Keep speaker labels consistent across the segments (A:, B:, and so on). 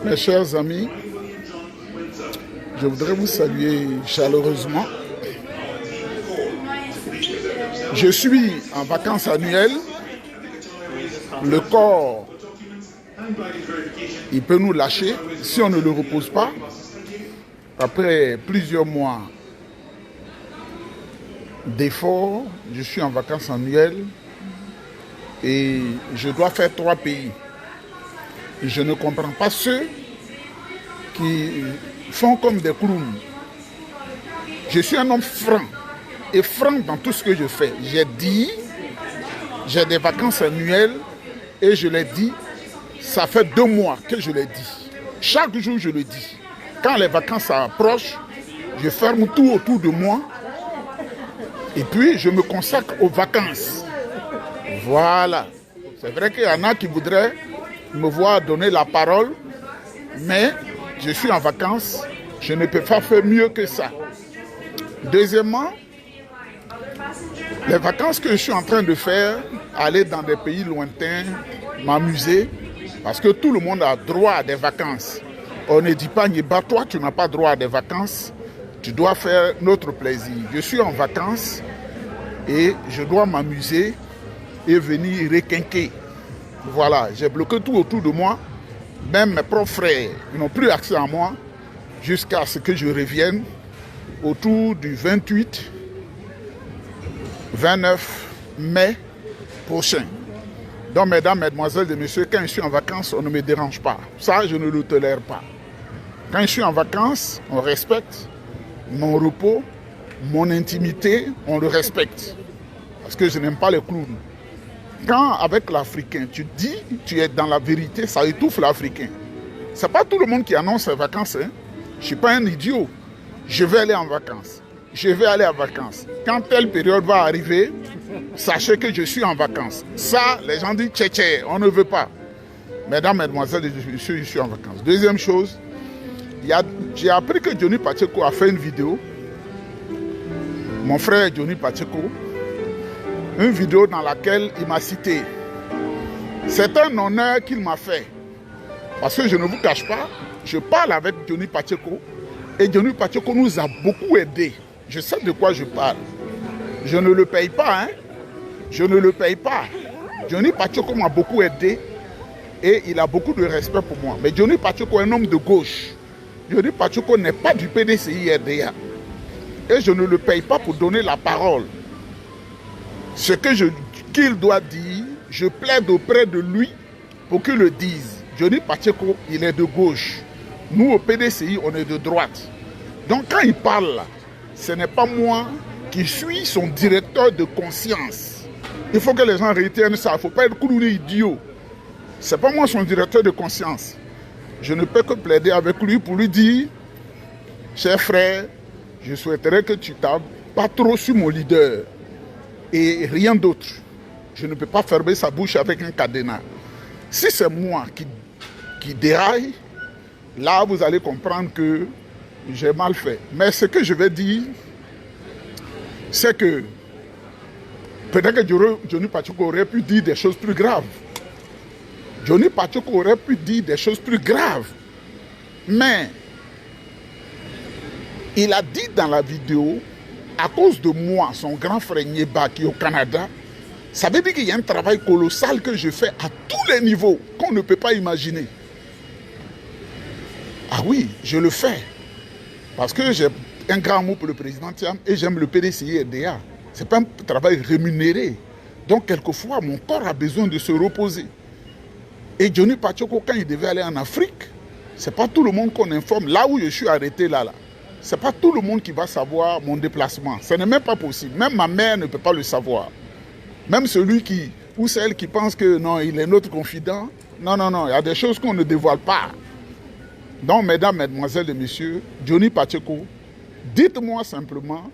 A: Mes chers amis, je voudrais vous saluer chaleureusement. Je suis en vacances annuelles. Le corps, il peut nous lâcher si on ne le repose pas. Après plusieurs mois d'efforts, je suis en vacances annuelles et je dois faire 3 pays. Et je ne comprends pas ceux qui font comme des clowns. Je suis un homme franc et franc dans tout ce que je fais. J'ai dit, j'ai des vacances annuelles et je l'ai dit, ça fait 2 mois que je l'ai dit. Chaque jour je le dis. Quand les vacances approchent, je ferme tout autour de moi et puis je me consacre aux vacances. Voilà. C'est vrai qu'il y en a qui voudraient me voir donner la parole, mais je suis en vacances, je ne peux pas faire mieux que ça. Deuxièmement, les vacances que je suis en train de faire, aller dans des pays lointains, m'amuser, parce que tout le monde a droit à des vacances. On ne dit pas, Nieba, toi tu n'as pas droit à des vacances, tu dois faire notre plaisir. Je suis en vacances et je dois m'amuser et venir requinquer. Voilà, j'ai bloqué tout autour de moi. Même mes propres frères n'ont plus accès à moi jusqu'à ce que je revienne autour du 28, 29 mai prochain. Donc, mesdames, mesdemoiselles et messieurs, quand je suis en vacances, on ne me dérange pas. Ça, je ne le tolère pas. Quand je suis en vacances, on respecte mon repos, mon intimité, on le respecte. Parce que je n'aime pas les clowns. Quand, avec l'Africain, tu dis, tu es dans la vérité, ça étouffe l'Africain. Ce n'est pas tout le monde qui annonce ses vacances. Hein. Je ne suis pas un idiot. Je vais aller en vacances. Je vais aller en vacances. Quand telle période va arriver, sachez que je suis en vacances. Ça, les gens disent, tché, on ne veut pas. Mesdames, mesdemoiselles, je suis en vacances. Deuxième chose, j'ai appris que Johnny Pacheco a fait une vidéo. Mon frère Johnny Pacheco. Une vidéo dans laquelle il m'a cité. C'est un honneur qu'il m'a fait. Parce que je ne vous cache pas, je parle avec Johnny Pacheco et Johnny Pacheco nous a beaucoup aidés. Je sais de quoi je parle. Je ne le paye pas, hein. Je ne le paye pas. Johnny Pacheco m'a beaucoup aidé et il a beaucoup de respect pour moi. Mais Johnny Pacheco est un homme de gauche. Johnny Pacheco n'est pas du PDCI-RDA. Et je ne le paye pas pour donner la parole. Ce qu'il doit dire, je plaide auprès de lui pour qu'il le dise. Johnny Pacheco, il est de gauche. Nous, au PDCI, on est de droite. Donc, quand il parle, ce n'est pas moi qui suis son directeur de conscience. Il faut que les gens retiennent ça. Il ne faut pas être clouné idiot. Ce n'est pas moi son directeur de conscience. Je ne peux que plaider avec lui pour lui dire, cher frère, je souhaiterais que tu tapes pas trop sur mon leader. Et rien d'autre. Je ne peux pas fermer sa bouche avec un cadenas. Si c'est moi qui déraille, là vous allez comprendre que j'ai mal fait. Mais ce que je vais dire, c'est que peut-être que Johnny Pacheco aurait pu dire des choses plus graves. Johnny Pacheco aurait pu dire des choses plus graves. Mais il a dit dans la vidéo, à cause de moi, son grand frère Nieba qui est au Canada, ça veut dire qu'il y a un travail colossal que je fais à tous les niveaux qu'on ne peut pas imaginer. Ah oui, je le fais. Parce que j'ai un grand mot pour le président Thiam et j'aime le PDCI-RDA. Ce n'est pas un travail rémunéré. Donc, quelquefois, mon corps a besoin de se reposer. Et Johnny Pacheco, quand il devait aller en Afrique, ce n'est pas tout le monde qu'on informe. Là où je suis arrêté, là. Ce n'est pas tout le monde qui va savoir mon déplacement. Ce n'est même pas possible. Même ma mère ne peut pas le savoir. Même celui ou celle qui pense que non, il est notre confident. Non, non, non, il y a des choses qu'on ne dévoile pas. Donc, mesdames, mesdemoiselles et messieurs, Johnny Pacheco, dites-moi simplement,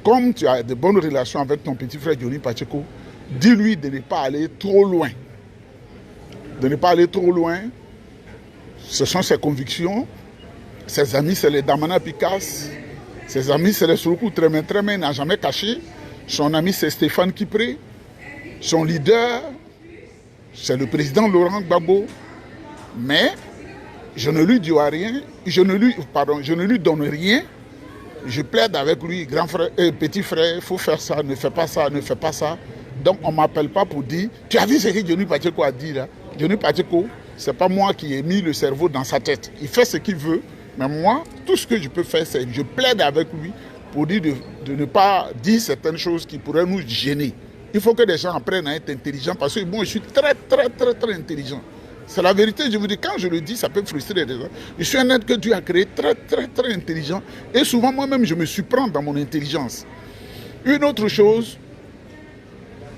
A: comme tu as de bonnes relations avec ton petit frère Johnny Pacheco, dis-lui de ne pas aller trop loin. De ne pas aller trop loin. Ce sont ses convictions. Ses amis, c'est les Damana Picasse. Ses amis, c'est les Souroukou Tremen, il n'a jamais caché. Son ami, c'est Stéphane Kipré. Son leader, c'est le président Laurent Gbagbo, mais je ne lui dis rien, je ne lui donne rien. Je plaide avec lui, grand frère, petit frère, il faut faire ça, ne fais pas ça, ne fais pas ça. Donc on ne m'appelle pas pour dire, tu as vu ce que Johnny Pacheco a dit là? Johnny Pacheco, ce n'est pas moi qui ai mis le cerveau dans sa tête. Il fait ce qu'il veut, mais moi, tout ce que je peux faire, c'est que je plaide avec lui pour dire de ne pas dire certaines choses qui pourraient nous gêner. Il faut que les gens apprennent à être intelligents parce que moi, je suis très intelligent. C'est la vérité, je vous dis, quand je le dis, ça peut frustrer les gens. Je suis un être que Dieu a créé très intelligent. Et souvent, moi-même, je me surprends dans mon intelligence. Une autre chose,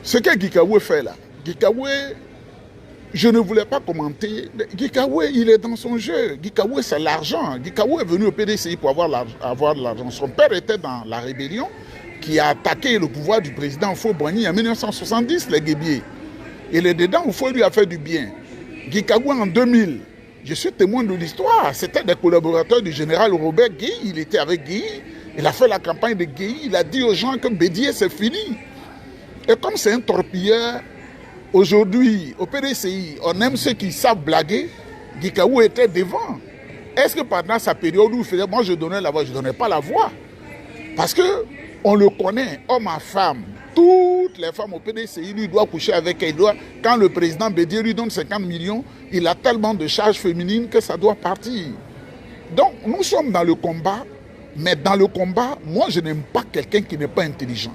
A: ce que Gikawe fait là. Gikawe, je ne voulais pas commenter. Gikawe, il est dans son jeu. Gikawe, c'est l'argent. Gikawe est venu au PDCI pour avoir l'argent. Son père était dans la rébellion qui a attaqué le pouvoir du président Houphouët-Boigny en 1970, les Guébiers. Il est dedans, Houphouët lui a fait du bien. Gikawe en 2000, je suis témoin de l'histoire, c'était des collaborateurs du général Robert Guy, il était avec Guy, il a fait la campagne de Guy, il a dit aux gens que Bédier c'est fini. Et comme c'est un torpilleur, aujourd'hui au PDCI, on aime ceux qui savent blaguer, Gikawe était devant. Est-ce que pendant sa période où il faisait, moi je donnais la voix, je ne donnais pas la voix? Parce qu'on le connaît, homme à femme. Toutes les femmes au PDCI, lui doit coucher avec elle. Quand le président Bédier lui donne 50 millions, il a tellement de charges féminines que ça doit partir. Donc, nous sommes dans le combat, mais dans le combat, moi, je n'aime pas quelqu'un qui n'est pas intelligent.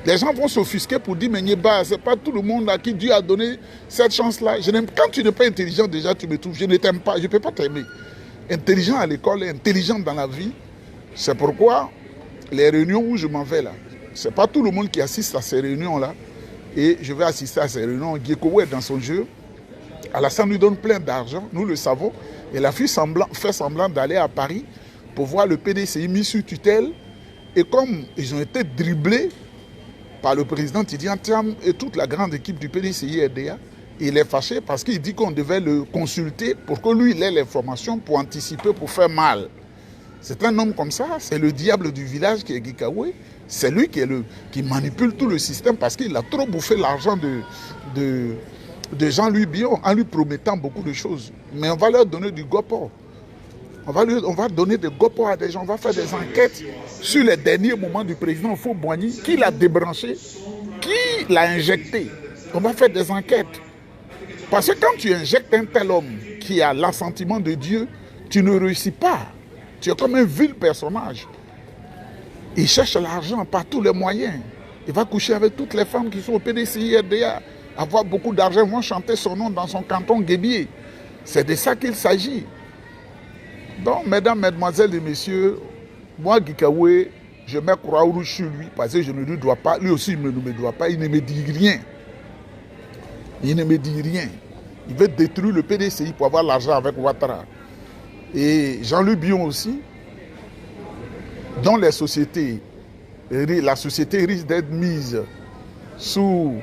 A: Les gens vont s'offusquer pour dire, mais Nieba, ce n'est pas tout le monde à qui Dieu a donné cette chance-là. Quand tu n'es pas intelligent, déjà, tu me trouves. Je ne t'aime pas, je ne peux pas t'aimer. Intelligent à l'école et intelligent dans la vie, c'est pourquoi les réunions où je m'en vais là, ce n'est pas tout le monde qui assiste à ces réunions-là. Et je vais assister à ces réunions. Gikawe est dans son jeu. Alassane lui donne plein d'argent, nous le savons. Et la fille fait semblant d'aller à Paris pour voir le PDCI mis sur tutelle. Et comme ils ont été dribblés par le président Tidiane Thiam et toute la grande équipe du PDCI RDA, il est fâché parce qu'il dit qu'on devait le consulter pour que lui, il ait l'information pour anticiper, pour faire mal. C'est un homme comme ça, c'est le diable du village qui est Gikawe. C'est lui qui manipule tout le système parce qu'il a trop bouffé l'argent de Jean-Louis Billon en lui promettant beaucoup de choses. Mais on va leur donner du gopo. On va donner des gopo à des gens. On va faire des enquêtes sur les derniers moments du président Houphouët-Boigny. Qui l'a débranché? Qui l'a injecté? On va faire des enquêtes. Parce que quand tu injectes un tel homme qui a l'assentiment de Dieu, tu ne réussis pas. Tu es comme un vil personnage. Il cherche l'argent par tous les moyens. Il va coucher avec toutes les femmes qui sont au PDCI RDA, avoir beaucoup d'argent, vont chanter son nom dans son canton Guébier. C'est de ça qu'il s'agit. Donc, mesdames, mesdemoiselles et messieurs, moi, Gikawe, je mets croix rouge sur lui parce que je ne lui dois pas. Lui aussi, il ne me doit pas. Il ne me dit rien. Il ne me dit rien. Il veut détruire le PDCI pour avoir l'argent avec Ouattara. Et Jean-Louis Billon aussi, dont la société risque d'être mise sous,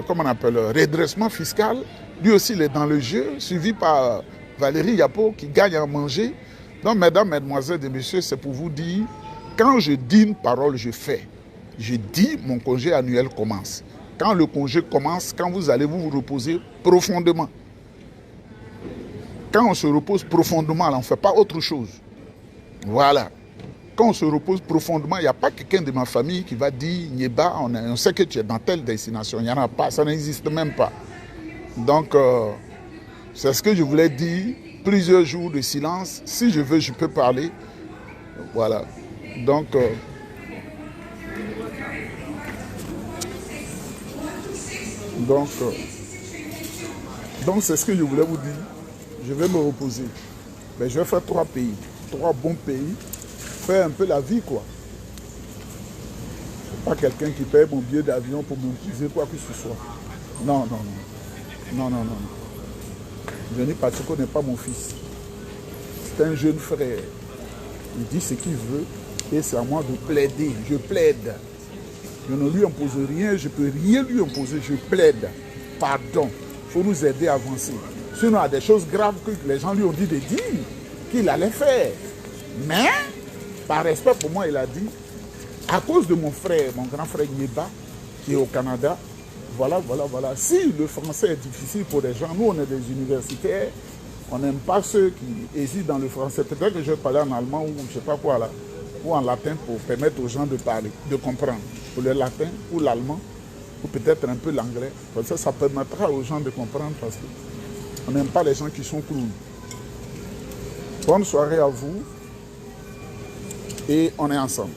A: comment on appelle, redressement fiscal. Lui aussi, il est dans le jeu, suivi par Valérie Yapo, qui gagne à manger. Donc, mesdames, mesdemoiselles et messieurs, c'est pour vous dire, quand je dis une parole, je fais. Je dis, mon congé annuel commence. Quand le congé commence, quand vous allez vous reposer profondément. Quand on se repose profondément, on ne fait pas autre chose. Voilà. Quand on se repose profondément, il n'y a pas quelqu'un de ma famille qui va dire « Nieba, on sait que tu es dans telle destination ». Il n'y en a pas, ça n'existe même pas. Donc, c'est ce que je voulais dire. Plusieurs jours de silence. Si je veux, je peux parler. Voilà. Donc, c'est ce que je voulais vous dire. Je vais me reposer. Mais je vais faire 3 pays. 3 bons pays. Faire un peu la vie, quoi. C'est pas quelqu'un qui paye mon billet d'avion pour m'imposer quoi que ce soit. Non. Johnny Pacheco n'est pas mon fils. C'est un jeune frère. Il dit ce qu'il veut et c'est à moi de plaider. Je plaide. Je ne lui impose rien, je ne peux rien lui imposer. Je plaide. Pardon. Il faut nous aider à avancer. Sinon, il y a des choses graves que les gens lui ont dit de dire qu'il allait faire. Mais, par respect pour moi, il a dit, à cause de mon frère, mon grand frère Nieba, qui est au Canada, Voilà. Si le français est difficile pour les gens, nous on est des universitaires, on n'aime pas ceux qui hésitent dans le français. Peut-être que je vais parler en allemand ou je ne sais pas quoi là, ou en latin pour permettre aux gens de parler, de comprendre. Pour le latin ou l'allemand, ou peut-être un peu l'anglais. Comme ça permettra aux gens de comprendre parce qu'on n'aime pas les gens qui sont clowns. Bonne soirée à vous et on est ensemble.